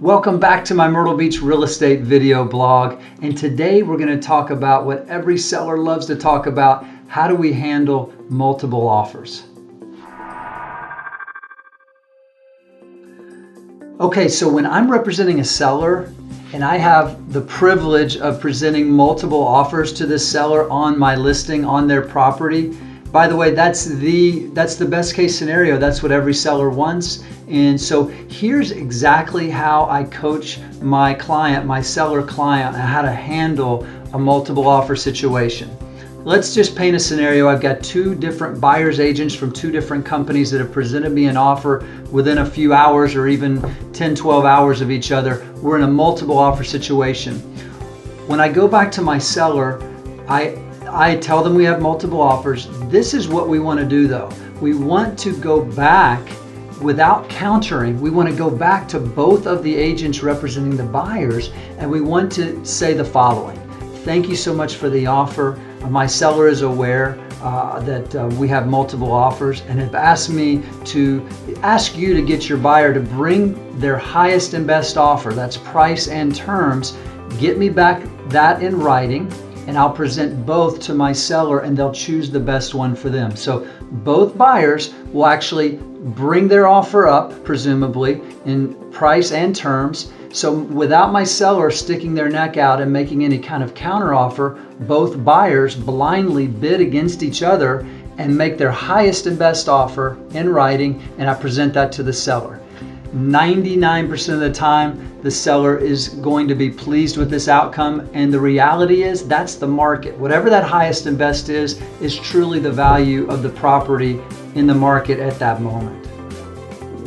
Welcome back to my Myrtle Beach real estate video blog, and today we're going to talk about what every seller loves to talk about: how do we handle multiple offers? Okay, so when I'm representing a seller and I have the privilege of presenting multiple offers to this seller on my listing on their property, by the way, that's the best case scenario. That's what every seller wants. And so here's exactly how I coach my client, my seller client, on how to handle a multiple offer situation. Let's just paint a scenario. I've got two different buyer's agents from two different companies that have presented me an offer within a few hours or even 10, 12 hours of each other. We're in a multiple offer situation. When I go back to my seller, I tell them we have multiple offers. This is what we want to do though. We want to go back without countering. We want to go back to both of the agents representing the buyers, and we want to say the following: thank you so much for the offer. My seller is aware that we have multiple offers and have asked me to ask you to get your buyer to bring their highest and best offer. That's price and terms. Get me back that in writing, and I'll present both to my seller and they'll choose the best one for them. So both buyers will actually bring their offer up, presumably, in price and terms. So without my seller sticking their neck out and making any kind of counteroffer, both buyers blindly bid against each other and make their highest and best offer in writing, and I present that to the seller. 99% of the time, the seller is going to be pleased with this outcome, and the reality is that's the market. Whatever that highest and best is truly the value of the property in the market at that moment.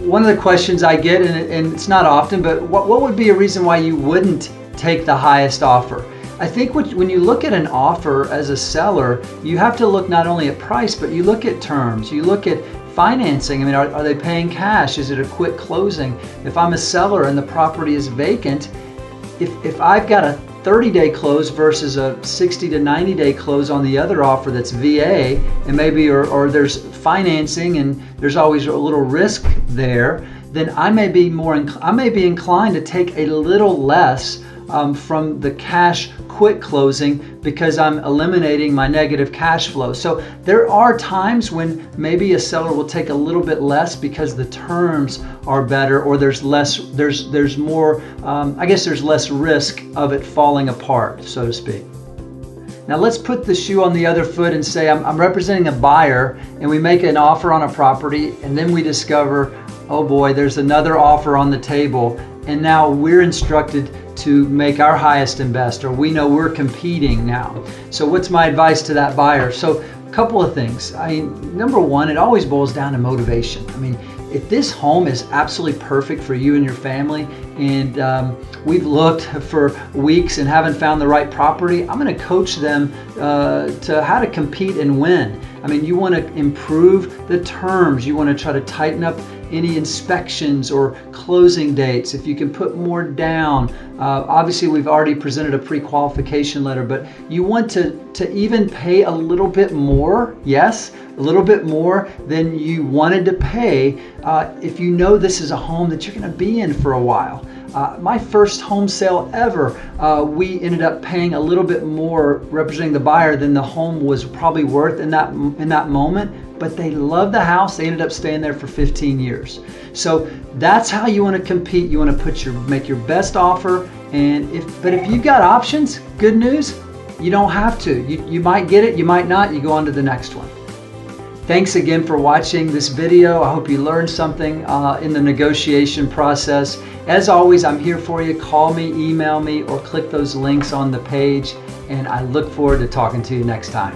One of the questions I get, and it's not often, but what would be a reason why you wouldn't take the highest offer? I think when you look at an offer as a seller, you have to look not only at price, but you look at terms, you look at financing. I mean, are they paying cash? Is it a quick closing? If I'm a seller and the property is vacant, if I've got a 30-day close versus a 60 to 90-day close on the other offer that's VA, and maybe or there's financing and there's always a little risk there, then I may be inclined to take a little less from the cash quick closing because I'm eliminating my negative cash flow. So there are times when maybe a seller will take a little bit less because the terms are better, or there's less risk of it falling apart, so to speak. Now let's put the shoe on the other foot and say I'm representing a buyer and we make an offer on a property, and then we discover, oh boy, there's another offer on the table, and now we're instructed to make our highest and best, or we know we're competing now. So what's my advice to that buyer? So a couple of things. Number one, it always boils down to motivation. If this home is absolutely perfect for you and your family, and we've looked for weeks and haven't found the right property, I'm going to coach them to how to compete and win. You want to improve the terms. You want to try to tighten up any inspections or closing dates. If you can put more down, obviously we've already presented a pre-qualification letter, but you want to even pay a little bit more, yes, a little bit more than you wanted to pay if you know this is a home that you're going to be in for a while. My first home sale ever, we ended up paying a little bit more representing the buyer than the home was probably worth in that moment, but they loved the house. They ended up staying there for 15 years. So that's how you want to compete. You want to make your best offer, but if you've got options, good news, you don't have to. You might get it, you might not. You go on to the next one. Thanks again for watching this video. I hope you learned something in the negotiation process. As always, I'm here for you. Call me, email me, or click those links on the page, and I look forward to talking to you next time.